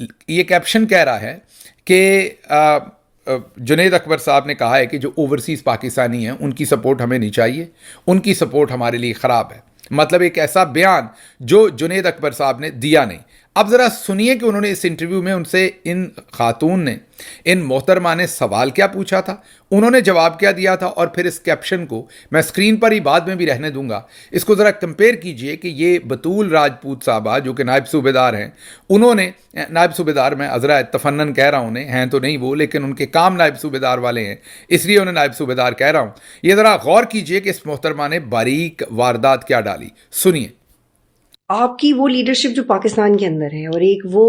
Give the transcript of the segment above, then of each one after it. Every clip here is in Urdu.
یہ کیپشن کہہ رہا ہے کہ جنید اکبر صاحب نے کہا ہے کہ جو اوورسیز پاکستانی ہیں ان کی سپورٹ ہمیں نہیں چاہیے، ان کی سپورٹ ہمارے لیے خراب ہے. مطلب ایک ایسا بیان جو جنید اکبر صاحب نے دیا نہیں. اب ذرا سنیے کہ انہوں نے اس انٹرویو میں ان سے ان خاتون نے، ان محترمہ نے سوال کیا پوچھا تھا، انہوں نے جواب کیا دیا تھا، اور پھر اس کیپشن کو میں اسکرین پر ہی بعد میں بھی رہنے دوں گا. اس کو ذرا کمپیئر کیجئے کہ یہ بطول راجپوت صاحبہ جو کہ نائب صوبے دار ہیں، انہوں نے نائب صوبے دار، میں عذرا تفنن کہہ رہا ہوں انہیں، ہیں تو نہیں وہ، لیکن ان کے کام نائب صوبے دار والے ہیں اس لیے انہیں نائب صوبے دار کہہ رہا ہوں. یہ ذرا غور کیجئے کہ اس محترمہ نے باریک واردات کیا ڈالی. سنیے. آپ کی وہ لیڈرشپ جو پاکستان کے اندر ہے، اور ایک وہ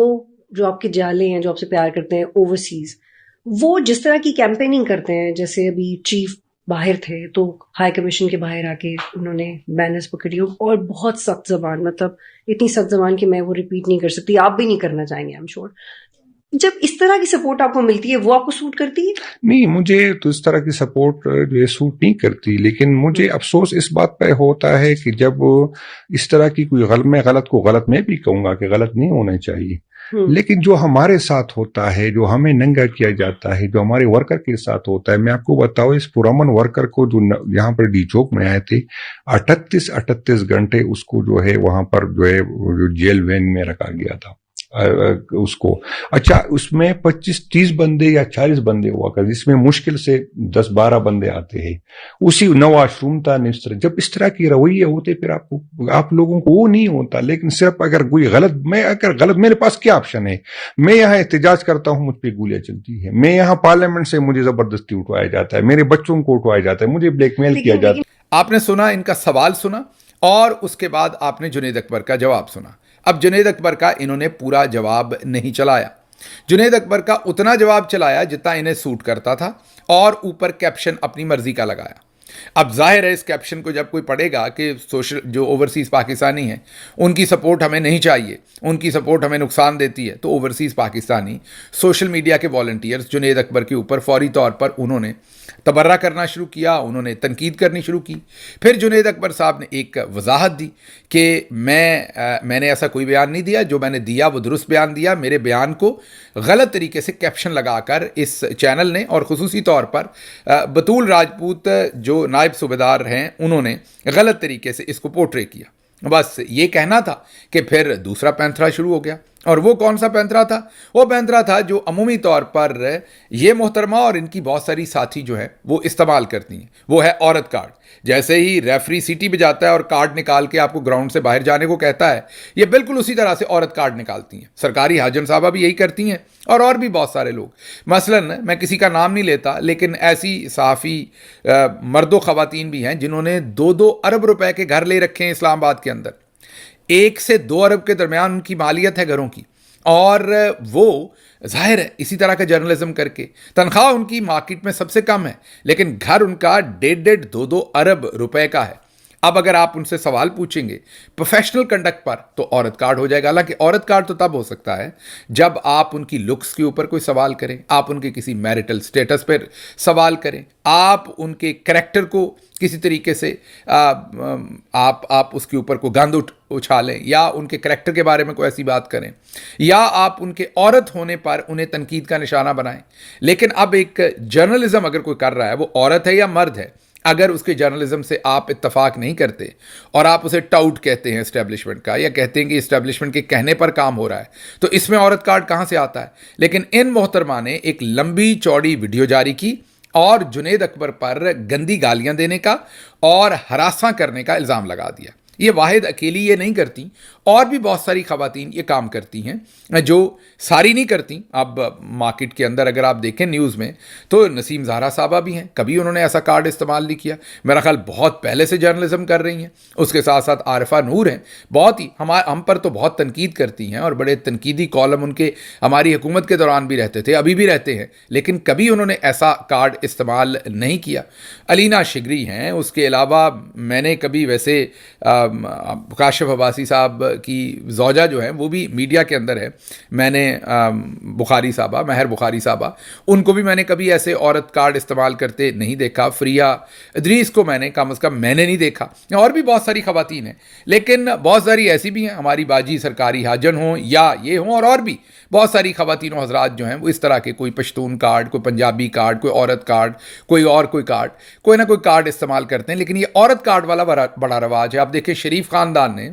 جو آپ کے جالے ہیں جو آپ سے پیار کرتے ہیں اوورسیز، وہ جس طرح کی کیمپیننگ کرتے ہیں، جیسے ابھی چیف باہر تھے تو ہائی کمیشن کے باہر آ کے انہوں نے بینرز پکڑی، اور بہت سخت زبان، مطلب اتنی سخت زبان کہ میں وہ ریپیٹ نہیں کر سکتی، آپ بھی نہیں کرنا چاہیں گے آئی ایم شیور. جب اس طرح کی سپورٹ آپ کو ملتی ہے وہ آپ کو سوٹ کرتی ہے؟ نہیں، مجھے تو اس طرح کی سپورٹ جو ہے سوٹ نہیں کرتی، لیکن مجھے افسوس اس بات پہ ہوتا ہے کہ جب اس طرح کی کوئی غلط کو غلط میں بھی کہوں گا کہ غلط نہیں ہونا چاہیے، لیکن جو ہمارے ساتھ ہوتا ہے، جو ہمیں ننگا کیا جاتا ہے، جو ہمارے ورکر کے ساتھ ہوتا ہے. میں آپ کو بتاؤں، اس پرامن ورکر کو جو یہاں پر ڈی چوک میں آئے تھے، 38 گھنٹے اس کو جو ہے وہاں پر جو ہے جیل وین میں رکھا گیا تھا اس کو. اچھا، اس میں 25-30 بندے یا 40 بندے ہوا کر، جس میں مشکل سے 10-12 بندے آتے ہیں. اسی نہ واش روم تھا نہ اس طرح. جب اس طرح کی رویے ہوتے پھر آپ لوگوں کو وہ نہیں ہوتا. لیکن صرف اگر کوئی غلط میرے پاس کیا آپشن ہے؟ میں یہاں احتجاج کرتا ہوں، مجھ پہ گولیاں چلتی ہیں. میں یہاں پارلیمنٹ سے مجھے زبردستی اٹھوایا جاتا ہے، میرے بچوں کو اٹھوایا جاتا ہے، مجھے بلیک میل کیا جاتا ہے. آپ نے سنا ان کا سوال سنا، اور اس کے بعد آپ نے جنید اکبر کا جواب سنا. اب جنید اکبر کا انہوں نے پورا جواب نہیں چلایا. جنید اکبر کا اتنا جواب چلایا جتنا انہیں سوٹ کرتا تھا، اور اوپر کیپشن اپنی مرضی کا لگایا. اب ظاہر ہے اس کیپشن کو جب کوئی پڑھے گا کہ جو اوورسیز پاکستانی ہیں ان کی سپورٹ ہمیں نہیں چاہیے، ان کی سپورٹ ہمیں نقصان دیتی ہے، تو اوورسیز پاکستانی سوشل میڈیا کے والنٹیئرز جنید اکبر کے اوپر فوری طور پر انہوں نے تبرہ کرنا شروع کیا، انہوں نے تنقید کرنی شروع کی. پھر جنید اکبر صاحب نے ایک وضاحت دی کہ میں نے ایسا کوئی بیان نہیں دیا، جو میں نے دیا وہ درست بیان دیا. میرے بیان کو غلط طریقے سے کیپشن لگا کر اس چینل نے، اور خصوصی طور پر بطول راجپوت جو نائب صوبیدار ہیں، انہوں نے غلط طریقے سے اس کو پورٹرے کیا. بس یہ کہنا تھا کہ پھر دوسرا پینترا شروع ہو گیا. اور وہ کون سا پینترا تھا؟ وہ پینترا تھا جو عمومی طور پر یہ محترمہ اور ان کی بہت ساری ساتھی جو ہیں وہ استعمال کرتی ہیں. وہ ہے عورت کارڈ. جیسے ہی ریفری سیٹی پہ جاتا ہے اور کارڈ نکال کے آپ کو گراؤنڈ سے باہر جانے کو کہتا ہے، یہ بالکل اسی طرح سے عورت کارڈ نکالتی ہیں. سرکاری حاجن صاحبہ بھی یہی کرتی ہیں، اور بھی بہت سارے لوگ. مثلاً میں کسی کا نام نہیں لیتا، لیکن ایسی صحافی مرد و خواتین بھی ہیں جنہوں نے 2 ارب روپے کے گھر لے رکھے ہیں اسلام آباد کے اندر. 1 سے 2 ارب کے درمیان ان کی مالیت ہے گھروں کی، اور وہ ظاہر ہے اسی طرح کا جرنلزم کر کے تنخواہ ان کی مارکیٹ میں سب سے کم ہے، لیکن گھر ان کا 1.5-2 ارب روپے کا ہے. اب اگر آپ ان سے سوال پوچھیں گے پروفیشنل کنڈکٹ پر تو عورت کارڈ ہو جائے گا. حالانکہ عورت کارڈ تو تب ہو سکتا ہے جب آپ ان کی لکس کے اوپر کوئی سوال کریں، آپ ان کے کسی میرٹل سٹیٹس پر سوال کریں، آپ ان کے کریکٹر کو کسی طریقے سے آپ اس کے اوپر کوئی گند اچھالیں، یا ان کے کریکٹر کے بارے میں کوئی ایسی بات کریں، یا آپ ان کے عورت ہونے پر انہیں تنقید کا نشانہ بنائیں. لیکن اب ایک جرنلزم اگر کوئی کر رہا ہے، وہ عورت ہے یا مرد ہے، اگر اس کے جرنلزم سے آپ اتفاق نہیں کرتے اور آپ اسے ٹاؤٹ کہتے ہیں اسٹیبلشمنٹ کا، یا کہتے ہیں کہ اسٹیبلشمنٹ کے کہنے پر کام ہو رہا ہے، تو اس میں عورت کارڈ کہاں سے آتا ہے؟ لیکن ان محترمہ نے ایک لمبی چوڑی ویڈیو جاری کی اور جنید اکبر پر گندی گالیاں دینے کا اور ہراساں کرنے کا الزام لگا دیا. یہ واحد اکیلی یہ نہیں کرتی، اور بھی بہت ساری خواتین یہ کام کرتی ہیں، جو ساری نہیں کرتی. اب مارکیٹ کے اندر اگر آپ دیکھیں نیوز میں تو نسیم زہرا صاحبہ بھی ہیں، کبھی انہوں نے ایسا کارڈ استعمال نہیں کیا. میرا خیال بہت پہلے سے جرنلزم کر رہی ہیں. اس کے ساتھ ساتھ عارفہ نور ہیں، بہت ہی ہم پر تو بہت تنقید کرتی ہیں، اور بڑے تنقیدی کالم ان کے ہماری حکومت کے دوران بھی رہتے تھے، ابھی بھی رہتے ہیں، لیکن کبھی انہوں نے ایسا کارڈ استعمال نہیں کیا. علینا شگری ہیں. اس کے علاوہ میں نے کبھی ویسے کاشف عباسی صاحب کی زوجہ جو ہیں وہ بھی میڈیا کے اندر ہے، میں نے بخاری صاحبہ، مہر بخاری صاحبہ، ان کو بھی میں نے کبھی ایسے عورت کارڈ استعمال کرتے نہیں دیکھا. فریہ ادریس کو میں نے کم از کم میں نے نہیں دیکھا. اور بھی بہت ساری خواتین ہیں، لیکن بہت ساری ایسی بھی ہیں، ہماری باجی سرکاری حاجن ہوں یا یہ ہوں، اور بھی بہت ساری خواتین و حضرات جو ہیں وہ اس طرح کے کوئی پشتون کارڈ، کوئی پنجابی کارڈ، کوئی عورت کارڈ، کوئی کارڈ، کوئی نہ کوئی کارڈ استعمال کرتے ہیں، لیکن یہ عورت کارڈ والا بڑا رواج ہے۔ آپ دیکھیں شریف خاندان نے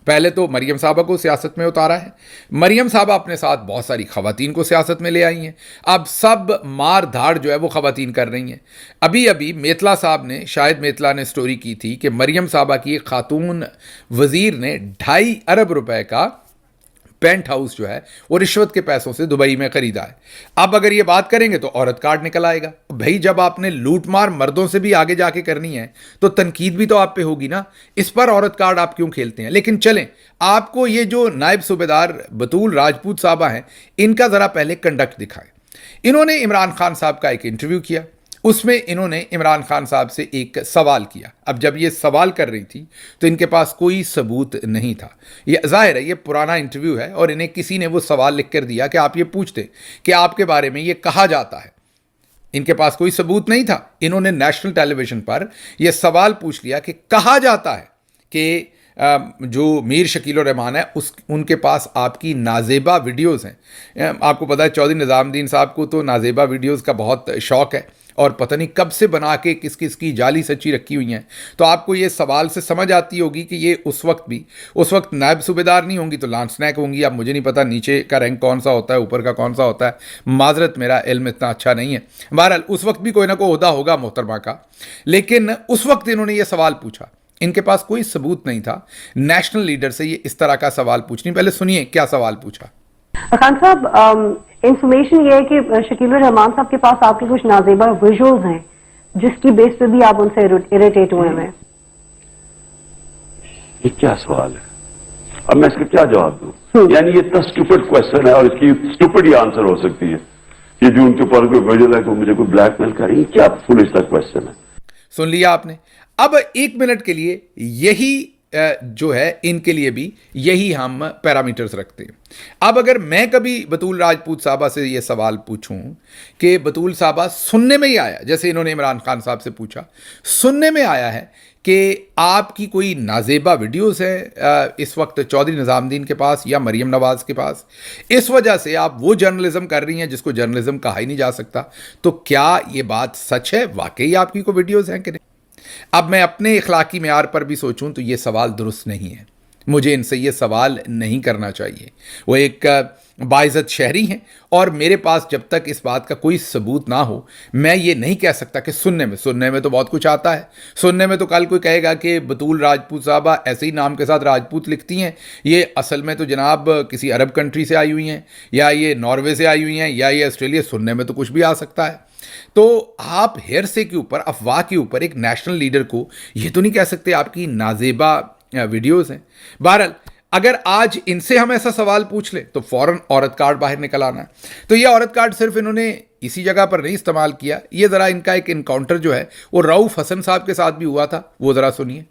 پہلے تو مریم صاحبہ کو سیاست میں اتارا ہے، مریم صاحبہ اپنے ساتھ بہت ساری خواتین کو سیاست میں لے آئی ہیں، اب سب مار دھاڑ جو ہے وہ خواتین کر رہی ہیں۔ ابھی میتلا صاحب نے، شاید میتلا نے سٹوری کی تھی کہ مریم صاحبہ کی ایک خاتون وزیر نے 2.5 ارب روپے کا پینٹ ہاؤس جو ہے وہ رشوت کے پیسوں سے دبئی میں خریدا ہے۔ اب اگر یہ بات کریں گے تو عورت کارڈ نکل آئے گا۔ بھائی جب آپ نے لوٹ مار مردوں سے بھی آگے جا کے کرنی ہے تو تنقید بھی تو آپ پہ ہوگی نا، اس پر عورت کارڈ آپ کیوں کھیلتے ہیں؟ لیکن چلیں، آپ کو یہ جو نائب صوبیدار بطول راجپوت صاحبہ ہیں ان کا ذرا پہلے کنڈکٹ دکھائیں۔ انہوں نے عمران خان صاحب کا ایک انٹرویو کیا، اس میں انہوں نے عمران خان صاحب سے ایک سوال کیا۔ اب جب یہ سوال کر رہی تھی تو ان کے پاس کوئی ثبوت نہیں تھا، یہ ظاہر ہے یہ پرانا انٹرویو ہے اور انہیں کسی نے وہ سوال لکھ کر دیا کہ آپ یہ پوچھتے کہ آپ کے بارے میں یہ کہا جاتا ہے۔ ان کے پاس کوئی ثبوت نہیں تھا، انہوں نے نیشنل ٹیلی ویژن پر یہ سوال پوچھ لیا کہ کہا جاتا ہے کہ جو میر شکیل الرحمان ہے ان کے پاس آپ کی نازیبا ویڈیوز ہیں۔ آپ کو پتہ ہے چودھری نظام الدین صاحب کو تو نازیبا ویڈیوز کا بہت شوق ہے اور پتہ نہیں کب سے بنا کے کس کس کی جعلی سچی رکھی ہوئی ہیں۔ تو آپ کو یہ سوال سے سمجھ آتی ہوگی کہ یہ اس وقت نائب صوبیدار نہیں ہوں گی تو لانس نائک ہوں گی۔ اب مجھے نہیں پتہ نیچے کا رینک کون سا ہوتا ہے، اوپر کا کون سا ہوتا ہے، معذرت میرا علم اتنا اچھا نہیں ہے۔ بہرحال اس وقت بھی کوئی نہ کوئی عہدہ ہوگا محترمہ کا، لیکن اس وقت انہوں نے یہ سوال پوچھا، ان کے پاس کوئی ثبوت نہیں تھا نیشنل لیڈر سے یہ اس طرح کا سوال پوچھنی۔ پہلے سنیے کیا سوال پوچھا۔ خان صاحب، انفارمیشن یہ ہے کہ شکیل الرحمان صاحب کے پاس آپ کے کچھ نازیبا ویژولز ہیں جس کی بیس پہ بھی آپ ان سے اریٹیٹ ہوئے ہیں۔ یہ کیا سوال ہے؟ اب میں اس کا کیا جواب دوں؟ یعنی یہ اتنا اسٹوپڈ کوشچن ہے اور اس کی اسٹوپڈ ہی آنسر ہو سکتی ہے۔ یہ جو ان کے اوپر کوئی ویژول ہے کہ مجھے کوئی بلیک میل کر رہی ہے، کیا فولش سا کوشچن ہے؟ سن لیا آپ نے۔ اب 1 منٹ کے لیے یہی جو ہے ان کے لیے بھی یہی ہم پیرامیٹرز رکھتے ہیں۔ اب اگر میں کبھی بطول راجپوت صاحبہ سے یہ سوال پوچھوں کہ بطول صاحبہ سننے میں ہی آیا، جیسے انہوں نے عمران خان صاحب سے پوچھا، سننے میں آیا ہے کہ آپ کی کوئی نازیبا ویڈیوز ہے اس وقت چودھری نظام الدین کے پاس یا مریم نواز کے پاس، اس وجہ سے آپ وہ جرنلزم کر رہی ہیں جس کو جرنلزم کہا ہی نہیں جا سکتا، تو کیا یہ بات سچ ہے؟ واقعی آپ کی کوئی ویڈیوز ہیں کہ نہیں؟ اب میں اپنے اخلاقی معیار پر بھی سوچوں تو یہ سوال درست نہیں ہے، مجھے ان سے یہ سوال نہیں کرنا چاہیے۔ وہ ایک باعزت شہری ہیں اور میرے پاس جب تک اس بات کا کوئی ثبوت نہ ہو میں یہ نہیں کہہ سکتا کہ سننے میں تو بہت کچھ آتا ہے۔ سننے میں تو کل کوئی کہے گا کہ بطول راجپوت صاحبہ ایسے ہی نام کے ساتھ راجپوت لکھتی ہیں، یہ اصل میں تو جناب کسی عرب کنٹری سے آئی ہوئی ہیں، یا یہ ناروے سے آئی ہوئی ہیں، یا یہ آسٹریلیا۔ سننے میں تو کچھ بھی آ سکتا ہے۔ تو آپ ہرسے کے اوپر، افواہ کے اوپر ایک نیشنل لیڈر کو یہ تو نہیں کہہ سکتے آپ کی نازیبا ویڈیوز ہیں۔ بہرحال اگر آج ان سے ہم ایسا سوال پوچھ لیں تو فوراً عورت کارڈ باہر نکل آنا ہے۔ تو یہ عورت کارڈ صرف انہوں نے اسی جگہ پر نہیں استعمال کیا، یہ ذرا ان کا ایک انکاؤنٹر جو ہے وہ رؤف حسن صاحب کے ساتھ بھی ہوا تھا، وہ ذرا سنیے۔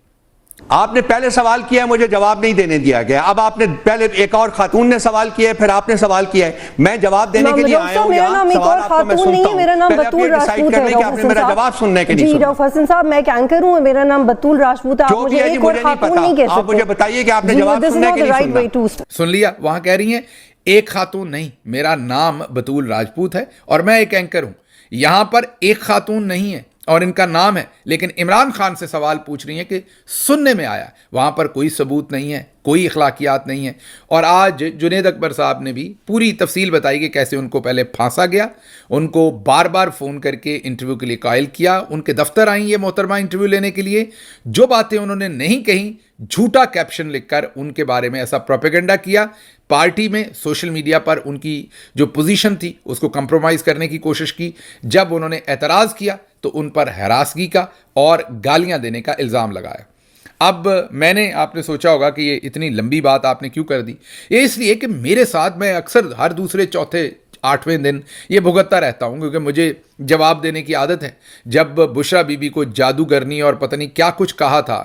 آپ نے پہلے سوال کیا ہے، مجھے جواب نہیں دینے دیا گیا۔ اب آپ نے پہلے ایک اور خاتون نے سوال کیا ہے، پھر آپ نے سوال کیا ہے، میں جواب دینے کے لیے آیا ہوں یہاں۔ سوال آپ کو میں سنتا ہوں، میرا نام پہلے آپ بطول یہ ڈیسائیڈ راجپوت کر لیں کہ آپ نے میرا جواب سننے کے نہیں جی سنا۔ رؤف حسن صاحب، میں ایک اینکر ہوں، میرا نام بطول راجپوت ہے، آپ مجھے ایک اور خاتون نہیں کہہ سکتے۔ آپ مجھے بتائیے کہ آپ نے جواب سننے کے نہیں سنا۔ سن لیا، وہاں کہہ رہی ہیں ایک خاتون نہیں، میرا نام بطول راجپوت ہے اور میں ایک اینکر ہوں۔ یہاں پر ایک خاتون نہیں ہے اور ان کا نام ہے، لیکن عمران خان سے سوال پوچھ رہی ہیں کہ سننے میں آیا، وہاں پر کوئی ثبوت نہیں ہے، کوئی اخلاقیات نہیں ہے۔ اور آج جنید اکبر صاحب نے بھی پوری تفصیل بتائی کہ کیسے ان کو پہلے پھانسا گیا، ان کو بار بار فون کر کے انٹرویو کے لیے قائل کیا، ان کے دفتر آئیں یہ محترمہ انٹرویو لینے کے لیے، جو باتیں انہوں نے نہیں کہیں جھوٹا کیپشن لکھ کر ان کے بارے میں ایسا پروپیگنڈا کیا، پارٹی میں سوشل میڈیا پر ان کی جو پوزیشن تھی اس کو کمپرومائز کرنے کی کوشش کی۔ جب انہوں نے اعتراض کیا تو ان پر ہراسگی کا اور گالیاں دینے کا الزام لگایا۔ اب آپ نے سوچا ہوگا کہ یہ اتنی لمبی بات آپ نے کیوں کر دی؟ یہ اس لیے کہ میرے ساتھ میں اکثر ہر دوسرے چوتھے 8ویں دن یہ بھگتتا رہتا ہوں، کیونکہ مجھے جواب دینے کی عادت ہے۔ جب بشرا بی بی کو جادوگرنی اور پتہ نہیں کیا کچھ کہا تھا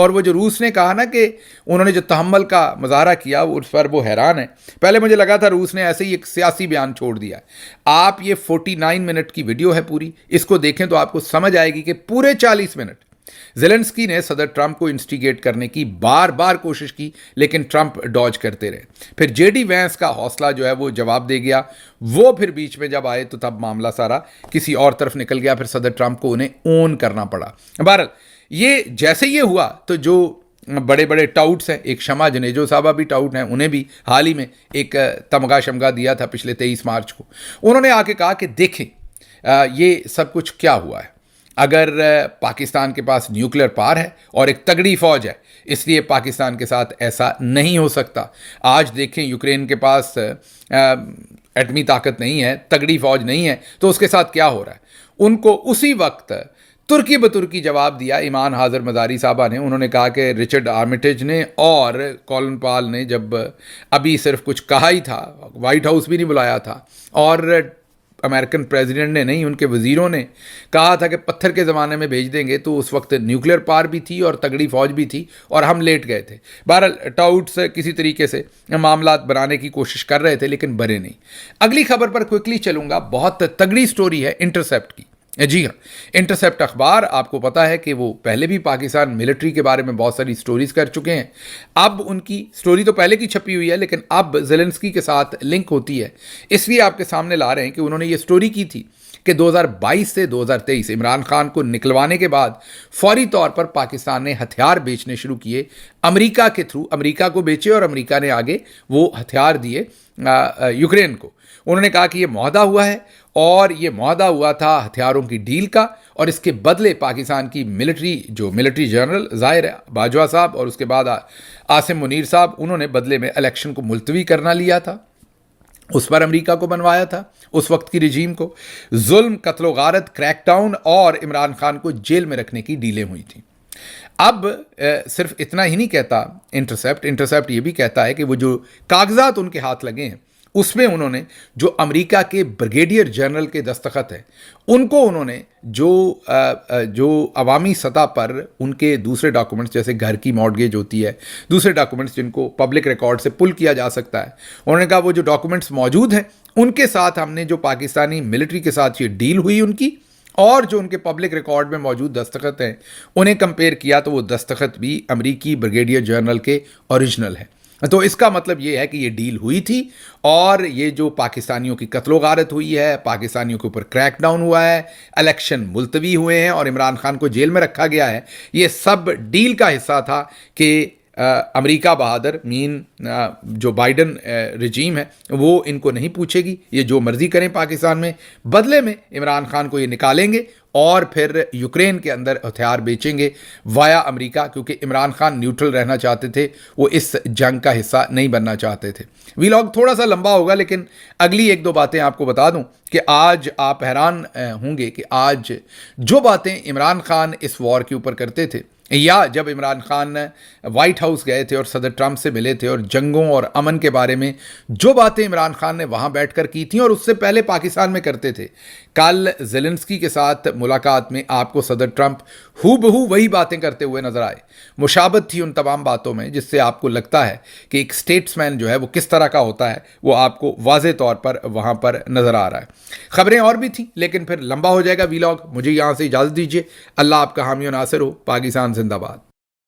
اور وہ جو روس نے کہا نا کہ انہوں نے جو تحمل کا مظاہرہ کیا اس پر وہ حیران ہے. پہلے مجھے لگا تھا روس نے ایسے ہی ایک سیاسی بیان چھوڑ دیا ہے. آپ یہ 49 منٹ کی ویڈیو ہے پوری, اس کو دیکھیں تو آپ کو سمجھ آئے گی کہ پورے 40 منٹ زیلنسکی نے صدر ٹرمپ کو انسٹیگیٹ کرنے کی بار بار کوشش کی, لیکن ٹرمپ ڈاج کرتے رہے. پھر جے ڈی وینس کا حوصلہ جو ہے وہ جواب دے گیا, وہ پھر بیچ میں جب آئے تو تب معاملہ سارا کسی اور طرف نکل گیا. پھر صدر ٹرمپ کو انہیں اون کرنا پڑا. بہرحال یہ جیسے یہ ہوا تو جو بڑے بڑے ٹاؤٹس ہیں, ایک شمع جنیجو صاحبہ بھی ٹاؤٹ ہیں, انہیں بھی حال ہی میں ایک تمغہ شمغہ دیا تھا پچھلے 23 مارچ کو. انہوں نے آ کے کہا کہ دیکھیں یہ سب کچھ کیا ہوا ہے. اگر پاکستان کے پاس نیوکلیر پاور ہے اور ایک تگڑی فوج ہے, اس لیے پاکستان کے ساتھ ایسا نہیں ہو سکتا. آج دیکھیں یوکرین کے پاس ایٹمی طاقت نہیں ہے, تگڑی فوج نہیں ہے, تو اس کے ساتھ کیا ہو رہا ہے. ان کو اسی وقت ترکی بترکی جواب دیا ایمان حاضر مزاری صاحبہ نے. انہوں نے کہا کہ رچرڈ آرمیٹیج نے اور کولن پال نے جب ابھی صرف کچھ کہا ہی تھا, وائٹ ہاؤس بھی نہیں بلایا تھا, اور امریکن پریزیڈنٹ نے نہیں, ان کے وزیروں نے کہا تھا کہ پتھر کے زمانے میں بھیج دیں گے, تو اس وقت نیوکلیر پاور بھی تھی اور تگڑی فوج بھی تھی اور ہم لیٹ گئے تھے. بہرحال ٹاؤٹس کسی طریقے سے معاملات بنانے کی کوشش کر رہے تھے لیکن بنے نہیں. اگلی خبر پر کوئکلی چلوں گا. بہت تگڑی سٹوری ہے انٹرسیپٹ کی. جی ہاں, انٹرسیپٹ اخبار آپ کو پتا ہے کہ وہ پہلے بھی پاکستان ملٹری کے بارے میں بہت ساری سٹوریز کر چکے ہیں. اب ان کی سٹوری تو پہلے کی چھپی ہوئی ہے, لیکن اب زیلنسکی کے ساتھ لنک ہوتی ہے, اس لیے آپ کے سامنے لا رہے ہیں کہ انہوں نے یہ سٹوری کی تھی کہ 2022 سے 2023 عمران خان کو نکلوانے کے بعد فوری طور پر پاکستان نے ہتھیار بیچنے شروع کیے امریکہ کے تھرو. امریکہ کو بیچے اور امریکہ نے آگے وہ ہتھیار دیے یوکرین کو. انہوں نے کہا کہ یہ معاہدہ ہوا ہے, اور یہ معاہدہ ہوا تھا ہتھیاروں کی ڈیل کا, اور اس کے بدلے پاکستان کی ملٹری جنرل ظاہر ہے باجوہ صاحب اور اس کے بعد عاصم منیر صاحب, انہوں نے بدلے میں الیکشن کو ملتوی کرنا لیا تھا. اس پر امریکہ کو بنوایا تھا, اس وقت کی رجیم کو. ظلم, قتل و غارت, کریک ڈاؤن اور عمران خان کو جیل میں رکھنے کی ڈیلیں ہوئی تھیں. اب صرف اتنا ہی نہیں کہتا انٹرسیپٹ یہ بھی کہتا ہے کہ وہ جو کاغذات ان کے ہاتھ لگے ہیں اس میں انہوں نے جو امریکہ کے بریگیڈیئر جنرل کے دستخط ہیں, ان کو انہوں نے جو عوامی سطح پر ان کے دوسرے ڈاکومنٹس جیسے گھر کی مارٹگیج ہوتی ہے, دوسرے ڈاکومنٹس جن کو پبلک ریکارڈ سے پل کیا جا سکتا ہے, انہوں نے کہا وہ جو ڈاکومنٹس موجود ہیں ان کے ساتھ ہم نے جو پاکستانی ملٹری کے ساتھ یہ ڈیل ہوئی ان کی, اور جو ان کے پبلک ریکارڈ میں موجود دستخط ہیں انہیں کمپیئر کیا تو وہ دستخط بھی امریکی بریگیڈیئر جنرل کے اوریجنل ہیں. تو اس کا مطلب یہ ہے کہ یہ ڈیل ہوئی تھی, اور یہ جو پاکستانیوں کی قتل و غارت ہوئی ہے, پاکستانیوں کے اوپر کریک ڈاؤن ہوا ہے, الیکشن ملتوی ہوئے ہیں اور عمران خان کو جیل میں رکھا گیا ہے, یہ سب ڈیل کا حصہ تھا کہ امریکہ بہادر جو بائیڈن رجیم ہے وہ ان کو نہیں پوچھے گی, یہ جو مرضی کریں پاکستان میں, بدلے میں عمران خان کو یہ نکالیں گے اور پھر یوکرین کے اندر ہتھیار بیچیں گے وایا امریکہ, کیونکہ عمران خان نیوٹرل رہنا چاہتے تھے, وہ اس جنگ کا حصہ نہیں بننا چاہتے تھے. ویلاگ تھوڑا سا لمبا ہوگا, لیکن اگلی ایک دو باتیں آپ کو بتا دوں کہ آج آپ حیران ہوں گے کہ آج جو باتیں عمران خان اس وار کے اوپر کرتے تھے, یا جب عمران خان وائٹ ہاؤس گئے تھے اور صدر ٹرمپ سے ملے تھے اور جنگوں اور امن کے بارے میں جو باتیں عمران خان نے وہاں بیٹھ کر کی تھیں اور اس سے پہلے پاکستان میں کرتے تھے, کل زیلنسکی کے ساتھ ملاقات میں آپ کو صدر ٹرمپ ہو بہو وہی باتیں کرتے ہوئے نظر آئے. مشابہت تھی ان تمام باتوں میں, جس سے آپ کو لگتا ہے کہ ایک اسٹیٹس مین جو ہے وہ کس طرح کا ہوتا ہے, وہ آپ کو واضح طور پر وہاں پر نظر آ رہا ہے. خبریں اور بھی تھیں لیکن پھر لمبا ہو جائے گا ویلاگ. مجھے یہاں سے اجازت دیجیے. اللہ آپ کا حامی و ناصر ہو. پاکستان زندہ باد.